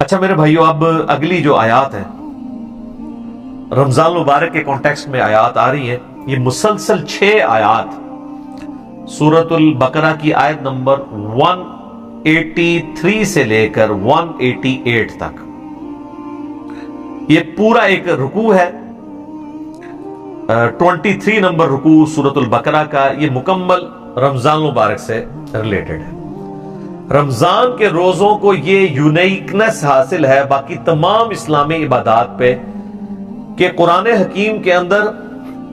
اچھا میرے بھائیوں، اب اگلی جو آیات ہے رمضان مبارک کے کانٹیکسٹ میں آیات آ رہی ہیں، یہ مسلسل 6 آیات سورۃ البقرہ کی آیت نمبر 183 سے لے کر 188 تک، یہ پورا ایک رکوع ہے۔ 23 نمبر رکوع سورۃ البقرہ کا، یہ مکمل رمضان مبارک سے ریلیٹڈ ہے۔ رمضان کے روزوں کو یہ یونیکنس حاصل ہے باقی تمام اسلامی عبادات پہ کہ قرآن حکیم کے اندر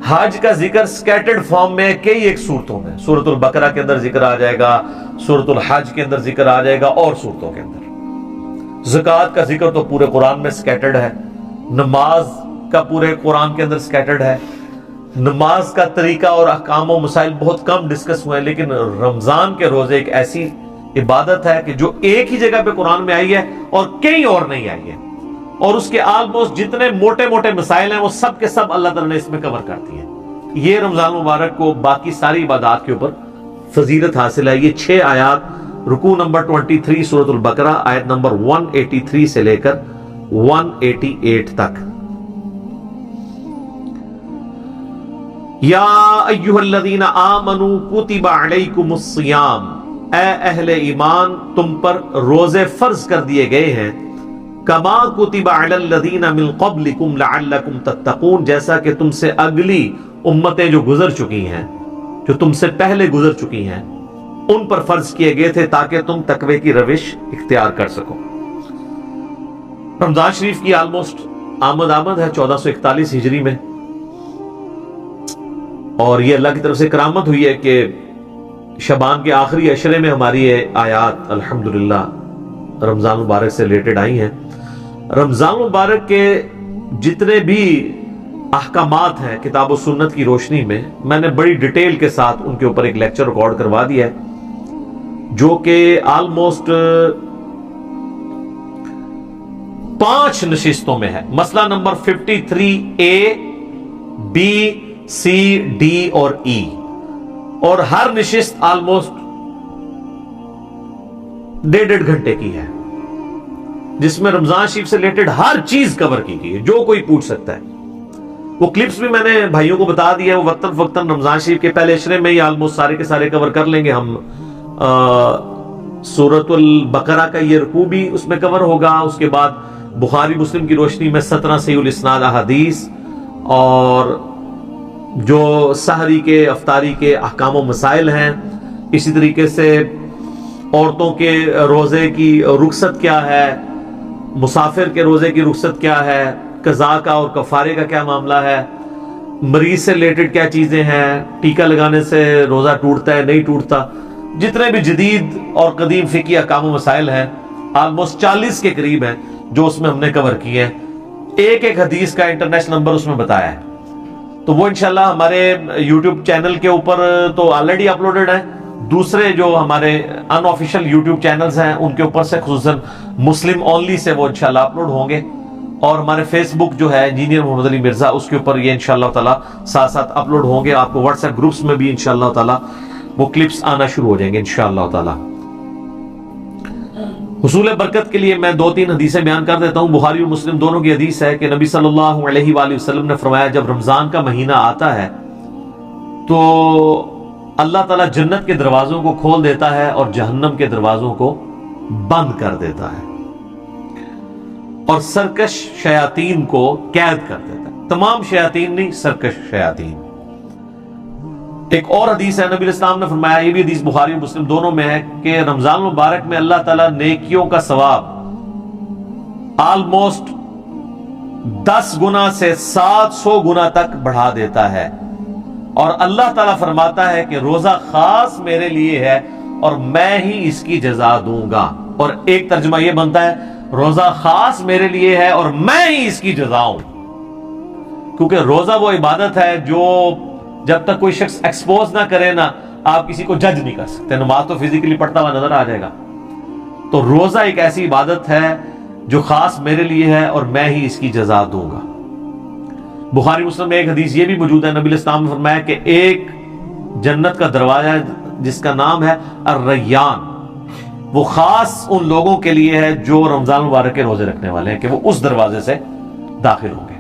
حج کا ذکر سکیٹرڈ فارم میں کئی ایک صورتوں میں، سورۃ البقرہ کے اندر ذکر آ جائے گا، سورۃ الحج کے اندر ذکر آ جائے گا، اور صورتوں کے اندر زکوٰۃ کا ذکر تو پورے قرآن میں سکیٹرڈ ہے، نماز کا پورے قرآن کے اندر سکیٹرڈ ہے۔ نماز کا طریقہ اور احکام و مسائل بہت کم ڈسکس ہوئے ہیں، لیکن رمضان کے روزے ایک ایسی عبادت ہے کہ جو ایک ہی جگہ پہ قرآن میں آئی ہے اور کہیں اور نہیں آئی ہے، اور اس کے آلموسٹ جتنے موٹے موٹے مسائل ہیں وہ سب کے سب اللہ تعالیٰ نے اس میں کور کر دی ہیں۔ یہ رمضان مبارک کو باقی ساری عبادات کے اوپر فضیلت حاصل ہے۔ یہ 6 آیات رکوع نمبر 23 سورۃ البقرہ آیت نمبر 183 سے لے کر 188 تک۔ یا ایھا الذین آمنوا کتب علیکم الصیام، اے اہل ایمان تم پر روزے فرض کر دیے گئے ہیں، کما کتب علی الذین من قبلکم لعلکم تتقون، جیسا کہ تم سے اگلی امتیں جو گزر چکی ہیں، جو تم سے پہلے گزر چکی ہیں، ان پر فرض کیے گئے تھے تاکہ تم تقوی کی روش اختیار کر سکو۔ رمضان شریف کی آلموسٹ آمد ہے 1441 ہجری میں، اور یہ اللہ کی طرف سے کرامت ہوئی ہے کہ شعبان کے آخری عشرے میں ہماری یہ آیات الحمدللہ رمضان مبارک سے ریلیٹڈ آئی ہیں۔ رمضان مبارک کے جتنے بھی احکامات ہیں کتاب و سنت کی روشنی میں نے بڑی ڈیٹیل کے ساتھ ان کے اوپر ایک لیکچر ریکارڈ کروا دیا ہے، جو کہ آلموسٹ 5 نشستوں میں ہے۔ مسئلہ number 53A B C D اور E، اور ہر نشست آلموسٹ 1.5 گھنٹے کی ہے، جس میں رمضان شریف سے ریلیٹڈ ہر چیز کور کی گئی ہے جو کوئی پوچھ سکتا ہے۔ وہ کلپس بھی میں نے بھائیوں کو بتا دیا ہے، وہ وقتاً فوقتاً رمضان شریف کے پہلے عشرے میں ہی آلموسٹ سارے کے سارے کور کر لیں گے ہم۔ سورۃ البقرہ کا یہ رکوع بھی اس میں کور ہوگا، اس کے بعد بخاری مسلم کی روشنی میں 17 صحیح الاسناد احادیث، اور جو سحری کے افطاری کے احکام و مسائل ہیں، اسی طریقے سے عورتوں کے روزے کی رخصت کیا ہے، مسافر کے روزے کی رخصت کیا ہے، قضاء کا اور کفارے کا کیا معاملہ ہے، مریض سے ریلیٹڈ کیا چیزیں ہیں، ٹیکہ لگانے سے روزہ ٹوٹتا ہے نہیں ٹوٹتا، جتنے بھی جدید اور قدیم فقہی احکام و مسائل ہیں آلموسٹ 40 کے قریب ہیں جو اس میں ہم نے کور کیے ہیں۔ ایک ایک حدیث کا انٹرنیشنل نمبر اس میں بتایا ہے، تو وہ انشاءاللہ ہمارے یوٹیوب چینل کے اوپر تو آلریڈی اپلوڈڈ ہے، دوسرے جو ہمارے ان آفیشیل یوٹیوب چینلز ہیں ان کے اوپر سے خصوصاً مسلم اونلی سے وہ انشاءاللہ اپلوڈ ہوں گے، اور ہمارے فیس بک جو ہے انجینئر محمد علی مرزا، اس کے اوپر یہ انشاءاللہ تعالی ساتھ ساتھ اپلوڈ ہوں گے۔ آپ کو واٹس ایپ گروپس میں بھی انشاءاللہ تعالی وہ کلپس آنا شروع ہو جائیں گے انشاءاللہ تعالی۔ حصول برکت کے لیے میں 2-3 حدیثیں بیان کر دیتا ہوں۔ بخاری اور مسلم دونوں کی حدیث ہے کہ نبی صلی اللہ علیہ وآلہ وسلم نے فرمایا، جب رمضان کا مہینہ آتا ہے تو اللہ تعالیٰ جنت کے دروازوں کو کھول دیتا ہے اور جہنم کے دروازوں کو بند کر دیتا ہے، اور سرکش شیاطین کو قید کر دیتا ہے۔ تمام شیاطین نہیں، سرکش شیاطین۔ ایک اور حدیث ہے، نبی اسلام نے فرمایا، یہ بھی حدیث بخاری اور مسلم دونوں میں ہے، کہ رمضان مبارک میں اللہ تعالیٰ نیکیوں کا ثواب آلموسٹ 10 گنا سے 700 گنا تک بڑھا دیتا ہے، اور اللہ تعالیٰ فرماتا ہے کہ روزہ خاص میرے لیے ہے اور میں ہی اس کی جزا دوں گا۔ اور ایک ترجمہ یہ بنتا ہے، روزہ خاص میرے لیے ہے اور میں ہی اس کی جزا ہوں، کیونکہ روزہ وہ عبادت ہے جو جب تک کوئی شخص ایکسپوز نہ کرے نا، آپ کسی کو جج نہیں کر سکتے۔ نماز تو فزیکلی پڑھتا ہوا نظر آ جائے گا، تو روزہ ایک ایسی عبادت ہے جو خاص میرے لیے ہے اور میں ہی اس کی جزا دوں گا۔ بخاری مسلم میں ایک حدیث یہ بھی موجود ہے، نبی اسلام نے فرمایا کہ ایک جنت کا دروازہ جس کا نام ہے الریان، وہ خاص ان لوگوں کے لیے ہے جو رمضان مبارک کے روزے رکھنے والے ہیں کہ وہ اس دروازے سے داخل ہوں گے۔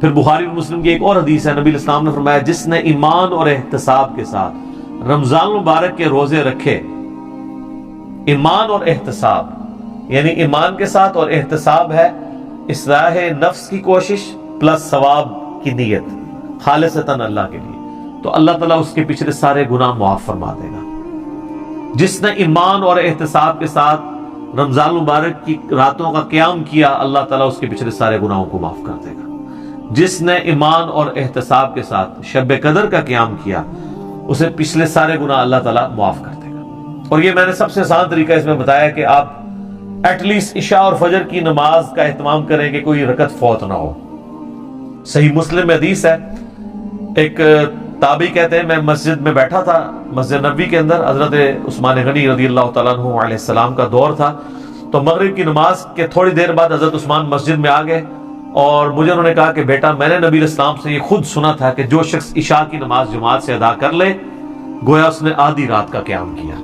پھر بخاری اور مسلم کی ایک اور حدیث ہے، نبی اسلام نے فرمایا جس نے ایمان اور احتساب کے ساتھ رمضان مبارک کے روزے رکھے، ایمان اور احتساب یعنی ایمان کے ساتھ اور احتساب ہے اصلاح نفس کی کوشش پلس ثواب کی نیت خالصتاً اللہ کے لیے، تو اللہ تعالیٰ اس کے پچھلے سارے گناہ معاف فرما دے گا۔ جس نے ایمان اور احتساب کے ساتھ رمضان مبارک کی راتوں کا قیام کیا، اللہ تعالیٰ اس کے پچھلے سارے گناہوں کو معاف کر دے گا۔ جس نے ایمان اور احتساب کے ساتھ شب قدر کا قیام کیا، اسے پچھلے سارے گناہ اللہ تعالیٰ معاف کر دے گا۔ اور یہ میں نے سب سے آسان طریقہ اس میں بتایا کہ آپ ایٹ لیسٹ عشاء اور فجر کی نماز کا اہتمام کریں کہ کوئی رکعت فوت نہ ہو۔ صحیح مسلم میں حدیث ہے، ایک تابعی کہتے ہیں میں مسجد میں بیٹھا تھا، مسجد نبوی کے اندر، حضرت عثمان غنی رضی اللہ تعالیٰ عنہ علیہ السلام کا دور تھا، تو مغرب کی نماز کے تھوڑی دیر بعد حضرت عثمان مسجد میں آ گئے اور مجھے انہوں نے کہا کہ بیٹا میں نے نبی اسلام سے یہ خود سنا تھا کہ جو شخص عشاء کی نماز جماعت سے ادا کر لے گویا اس نے آدھی رات کا قیام کیا،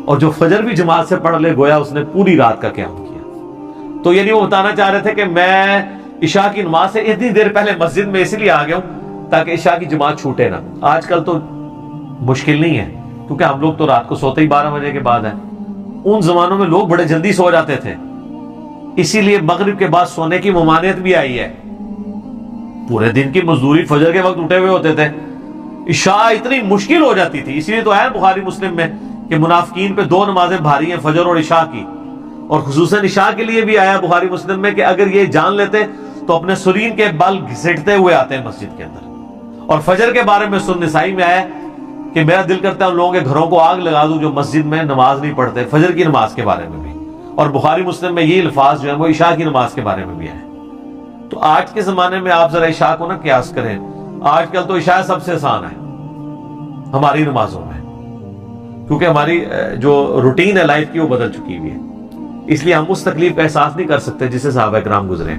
اور جو فجر بھی جماعت سے پڑھ لے گویا اس نے پوری رات کا قیام کیا۔ تو یعنی وہ بتانا چاہ رہے تھے کہ میں عشاء کی نماز سے اتنی دیر پہلے مسجد میں اس لیے آ گیا ہوں تاکہ عشاء کی جماعت چھوٹے نہ۔ آج کل تو مشکل نہیں ہے کیونکہ ہم لوگ تو رات کو سوتے ہی 12 بجے کے بعد ہیں، ان زمانوں میں لوگ بڑے جلدی سو جاتے تھے، اسی لیے مغرب کے بعد سونے کی ممانعت بھی آئی ہے۔ پورے دن کی مزدوری فجر کے وقت اٹھے ہوئے ہوتے تھے، عشاء اتنی مشکل ہو جاتی تھی، اسی لیے تو ہے بخاری مسلم میں کہ منافقین پہ 2 نمازیں بھاری ہیں، فجر اور عشاء کی، اور خصوصاً عشاء کے لیے بھی آیا بخاری مسلم میں کہ اگر یہ جان لیتے تو اپنے سرین کے بال گھسیٹتے ہوئے آتے ہیں مسجد کے اندر۔ اور فجر کے بارے میں سنن نسائی میں آیا کہ میرا دل کرتا ہے ان لوگوں کے گھروں کو آگ لگا دوں جو مسجد میں نماز نہیں پڑھتے، فجر کی نماز کے بارے میں بھی، اور بخاری مسلم میں یہ الفاظ جو ہیں وہ عشاء کی نماز کے بارے میں بھی آئے۔ تو آج کے زمانے میں آپ ذرا عشاء کو نہ قیاس کریں، آج کل تو عشاء سب سے آسان ہے ہماری نمازوں میں، کیونکہ ہماری جو روٹین ہے لائف کی وہ بدل چکی ہوئی ہے، اس لیے ہم اس تکلیف کا احساس نہیں کر سکتے جسے صحابہ کرام گزرے۔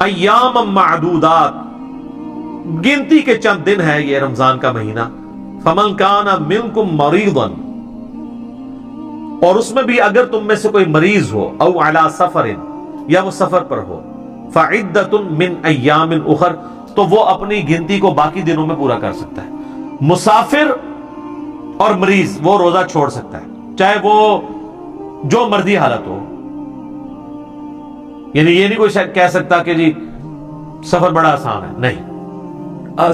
ایام معدودات، گنتی کے چند دن ہے یہ رمضان کا مہینہ۔ فمن کان منکم مریضا، اور اس میں بھی اگر تم میں سے کوئی مریض ہو، او علی سفر، یا وہ سفر پر ہو، فعدۃ من ایام اخر، تو وہ اپنی گنتی کو باقی دنوں میں پورا کر سکتا ہے۔ مسافر اور مریض وہ روزہ چھوڑ سکتا ہے، چاہے وہ جو مرضی حالت ہو، یعنی یہ نہیں کوئی کہہ سکتا کہ جی سفر بڑا آسان ہے، نہیں،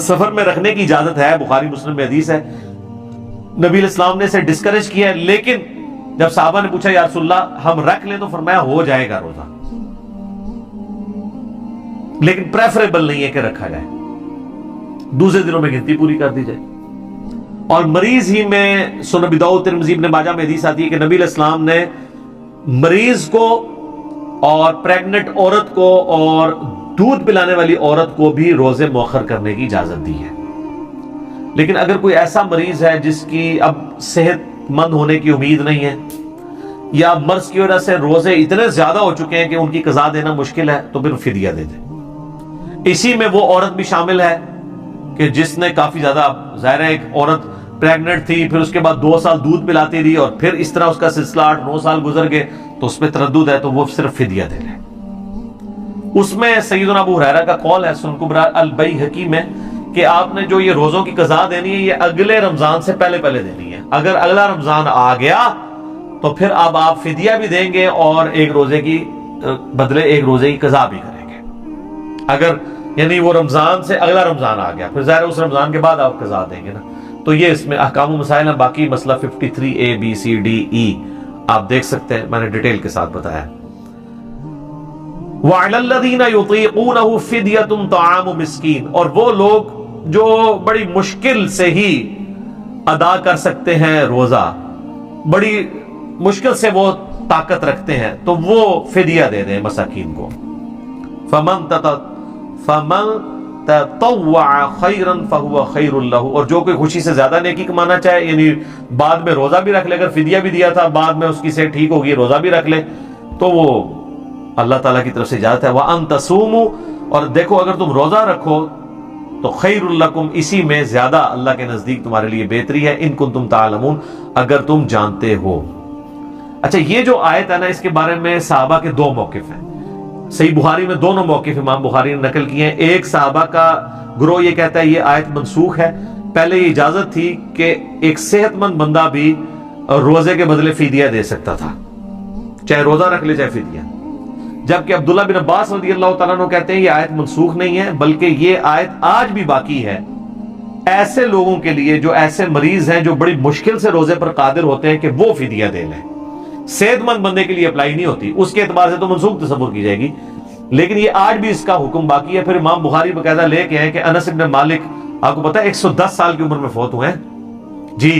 سفر میں رکھنے کی اجازت ہے، بخاری مسلم میں حدیث ہے، نبی علیہ السلام نے اسے ڈسکریج کیا ہے، لیکن جب صحابہ نے پوچھا یا رسول اللہ ہم رکھ لیں تو فرمایا ہو جائے گا روزہ، لیکن پریفریبل نہیں ہے کہ رکھا جائے، دوسرے دنوں میں گنتی پوری کر دی جائے۔ اور مریض ہی میں سنن ابی داؤد ترمذی ابن ماجہ میں حدیث آتی ہے کہ نبی علیہ السلام نے مریض کو اور پریگننٹ عورت کو اور دودھ پلانے والی عورت کو بھی روزے مؤخر کرنے کی اجازت دی ہے۔ لیکن اگر کوئی ایسا مریض ہے جس کی اب صحت مند ہونے کی امید نہیں ہے، یا مرض کی وجہ سے روزے اتنے زیادہ ہو چکے ہیں کہ ان کی قضا دینا مشکل ہے، تو پھر فدیہ دے دے۔ اسی میں وہ عورت بھی شامل ہے کہ جس نے کافی زیادہ، ظاہر ہے ایک عورت پریگننٹ تھی، پھر اس کے بعد 2 سال دودھ پلاتی رہی، اور پھر اس طرح اس کا سلسلہ 8-9 سال گزر گئے، تو اس پہ تردد ہے، تو وہ صرف فدیہ دے لے۔ اس میں سیدنا ابو ہریرہ کا قول ہے سنن کبریٰ البیہقی میں کہ آپ نے جو یہ روزوں کی قضا دینی ہے یہ اگلے رمضان سے پہلے دینی ہے۔ اگر اگلا رمضان آ گیا تو پھر اب آپ فدیہ بھی دیں گے اور ایک روزے کی بدلے ایک روزے کی قضا بھی کریں گے۔ اگر یعنی وہ رمضان سے اگلا رمضان آ گیا، پھر ظاہر اس رمضان کے بعد آپ قضا دیں گے نا۔ تو یہ اس میں احکام و مسائل ہیں، باقی مسئلہ 53A B C D E آپ دیکھ سکتے ہیں، میں نے ڈیٹیل کے ساتھ بتایا۔ وَعَلَى الَّذِينَ يُطِيقُونَهُ فِدْيَةٌ طَعَامُ مِسْكِينٍ، اور وہ لوگ جو بڑی مشکل سے ہی ادا کر سکتے ہیں روزہ، بڑی مشکل سے وہ طاقت رکھتے ہیں، تو وہ فدیہ دے دیں مساکین کو۔ فَمَن تَطَوَّعَ خَيْرًا فَهُوَ خَيْرٌ لَهُ، اور جو کوئی خوشی سے زیادہ نیکی کمانا چاہے، یعنی بعد میں روزہ بھی رکھ لے، اگر فدیہ بھی دیا تھا بعد میں اس کی صحت ٹھیک ہوگی روزہ بھی رکھ لے، تو وہ اللہ تعالیٰ کی طرف سے اجازت ہے۔ وَأَن تَصُومُوا، اور دیکھو اگر تم روزہ رکھو تو خیر لکم، اسی میں زیادہ اللہ کے نزدیک تمہارے لیے بہتری ہے، ان کنتم تعلمون، اگر تم جانتے ہو۔ اچھا یہ جو آیت ہے نا اس کے بارے میں صحابہ کے دو موقف ہیں. صحیح بخاری میں دونوں موقف امام بخاری نے نقل کیے ہیں. ایک صحابہ کا گروہ یہ کہتا ہے یہ آیت منسوخ ہے. پہلے یہ اجازت تھی کہ ایک صحت مند بندہ بھی روزے کے بدلے فدیہ دے سکتا تھا, چاہے روزہ رکھ لے چاہے فدیہ. جبکہ عبداللہ بن عباس رضی اللہ تعالیٰ عنہ کہتے ہیں یہ آیت منسوخ نہیں ہے, بلکہ یہ آیت آج بھی باقی ہے ایسے لوگوں کے لیے جو ایسے مریض ہیں جو بڑی مشکل سے روزے پر قادر ہوتے ہیں کہ وہ فدیہ دے لیں. صحت مند بندے کے لیے اپلائی نہیں ہوتی, اس کے اعتبار سے تو منسوخ تصور کی جائے گی, لیکن یہ آج بھی اس کا حکم باقی ہے. پھر امام بخاری باقاعدہ لے کے ہیں کہ انس بن مالک آپ کو پتا ہے 110 سال کی عمر میں فوت ہوئے ہیں جی.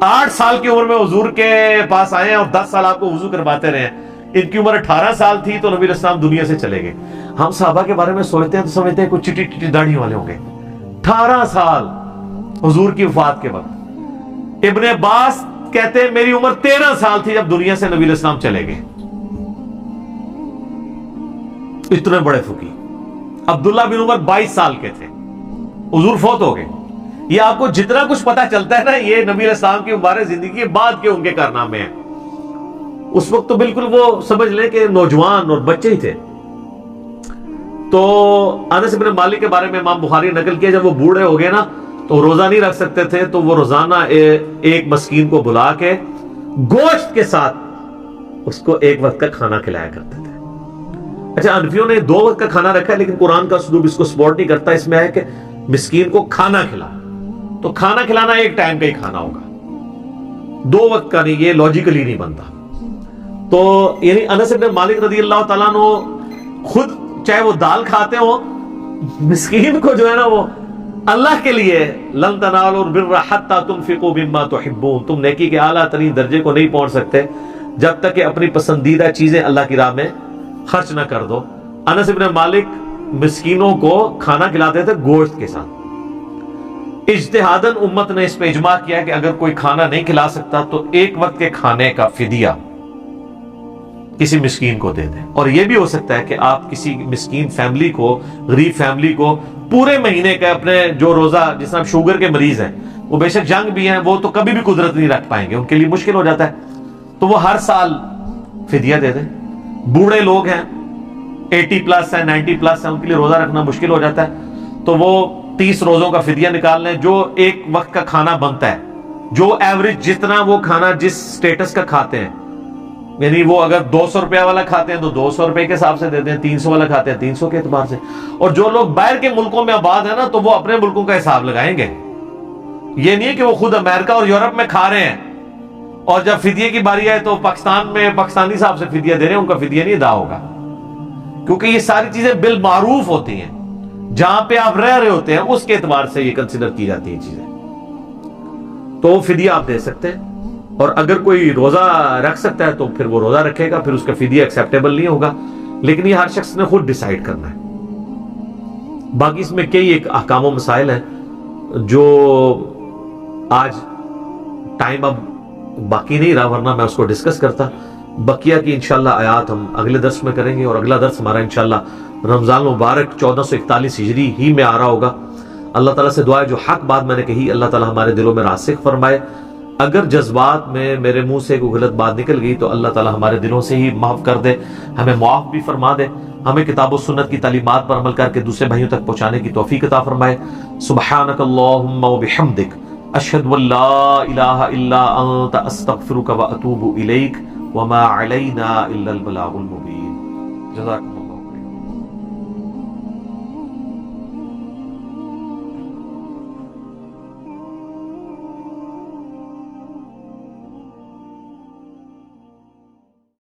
8 سال کی عمر میں حضور کے پاس آئے ہیں اور 10 سال آپ کو وضو کرواتے رہے ہیں. ان کی عمر 18 سال تھی تو نبی علیہ السلام دنیا سے چلے گئے. ہم صحابہ کے بارے میں سوچتے ہیں تو سمجھتے ہیں کچھ چٹی چٹی داڑھی والے ہوں گے. 18 سال حضور کی وفات کے وقت. ابن عباس کہتے ہیں میری عمر 13 سال تھی جب دنیا سے نبی علیہ السلام چلے گئے. اتنے بڑے فقی. عبداللہ بن عمر 22 سال کے تھے, حضور فوت ہو گئے. یہ آپ کو جتنا کچھ پتا چلتا ہے نا یہ نبی علیہ السلام کی مبارک زندگی کے بعد کے ان کے کارنامے ہیں. اس وقت تو بالکل وہ سمجھ لیں کہ نوجوان اور بچے ہی تھے. تو انس بن مالک کے بارے میں امام بخاری نقل کیا جب وہ بوڑھے ہو گئے نا تو روزہ نہیں رکھ سکتے تھے, تو وہ روزانہ ایک مسکین کو بلا کے گوشت کے ساتھ اس کو ایک وقت کا کھانا کھلایا کرتے تھے. اچھا حنفیوں نے 2 وقت کا کھانا رکھا ہے, لیکن قرآن کا اسلوب اس کو سپورٹ نہیں کرتا. اس میں ہے کہ مسکین کو کھانا کھلا, تو کھانا کھلانا ایک ٹائم کا ہی کھانا ہوگا, 2 وقت کا نہیں. یہ لاجیکلی نہیں بنتا. تو یعنی انس بن مالک رضی اللہ تعالیٰ عنہ خود چاہے وہ دال کھاتے ہو, مسکین کو جو ہے نا وہ اللہ کے لیے لن تنالوا البر حتى تنفقوا مما تحبون, تم نیکی کے اعلیٰ ترین درجے کو نہیں پہنچ سکتے جب تک کہ اپنی پسندیدہ چیزیں اللہ کی راہ میں خرچ نہ کر دو. انس بن مالک مسکینوں کو کھانا کھلاتے تھے گوشت کے ساتھ. اجتہاداً امت نے اس پہ اجماع کیا کہ اگر کوئی کھانا نہیں کھلا سکتا تو ایک وقت کے کھانے کا فدیہ کسی مسکین کو دے دیں. اور یہ بھی ہو سکتا ہے کہ آپ کسی مسکین فیملی کو, غریب فیملی کو پورے مہینے کا اپنے جو روزہ, جس طرح شوگر کے مریض ہیں وہ بے شک جنگ بھی ہیں, وہ تو کبھی بھی قدرت نہیں رکھ پائیں گے, ان کے لیے مشکل ہو جاتا ہے, تو وہ ہر سال فدیہ دے دیں. بوڑھے لوگ ہیں 80 پلس ہیں 90 پلس ہیں, ان کے لیے روزہ رکھنا مشکل ہو جاتا ہے, تو وہ 30 روزوں کا فدیہ نکال لیں جو ایک وقت کا کھانا بنتا ہے, جو ایوریج جتنا وہ کھانا جس سٹیٹس کا کھاتے ہیں. یعنی وہ اگر 200 روپیہ والا کھاتے ہیں تو 200 روپے کے حساب سے دیتے ہیں, 300 والا کھاتے ہیں 300 کے اعتبار سے. اور جو لوگ باہر کے ملکوں میں آباد ہیں نا تو وہ اپنے ملکوں کا حساب لگائیں گے. یہ نہیں ہے کہ وہ خود امریکہ اور یورپ میں کھا رہے ہیں اور جب فدیے کی باری آئے تو پاکستان میں پاکستانی صاحب سے فدیہ دے رہے ہیں, ان کا فدیہ نہیں ادا ہوگا, کیونکہ یہ ساری چیزیں بالمعروف ہوتی ہیں. جہاں پہ آپ رہ رہے ہوتے ہیں اس کے اعتبار سے یہ کنسیڈر کی جاتی ہیں چیزیں. تو فدیہ آپ دے سکتے ہیں, اور اگر کوئی روزہ رکھ سکتا ہے تو پھر وہ روزہ رکھے گا, پھر اس کا فدیہ ایکسیپٹیبل نہیں ہوگا, لیکن یہ ہر شخص نے خود ڈیسائیڈ کرنا ہے. باقی اس میں کئی ایک احکام و مسائل ہیں جو آج ٹائم اب باقی نہیں رہا, ورنہ میں اس کو ڈسکس کرتا. بقیہ کی انشاءاللہ آیات ہم اگلے درس میں کریں گے, اور اگلا درس ہمارا انشاءاللہ رمضان مبارک 1441 ہجری ہی میں آ رہا ہوگا. اللہ تعالیٰ سے دعا ہے جو حق بات میں نے کہی اللہ تعالیٰ ہمارے دلوں میں راسخ فرمائے. اگر جذبات میں میرے منہ سے کوئی غلط بات نکل گئی تو اللہ تعالیٰ ہمارے دلوں سے ہی معاف کر دے, ہمیں معاف بھی فرما دے, ہمیں کتاب و سنت کی تعلیمات پر عمل کر کے دوسرے بھائیوں تک پہنچانے کی توفیق عطا فرمائے. سبحانک اللہم و بحمدک اشہد ان لا الہ الا انت استغفرک و اتوب الیک وما علینا الا البلاغ المبین. جزاکم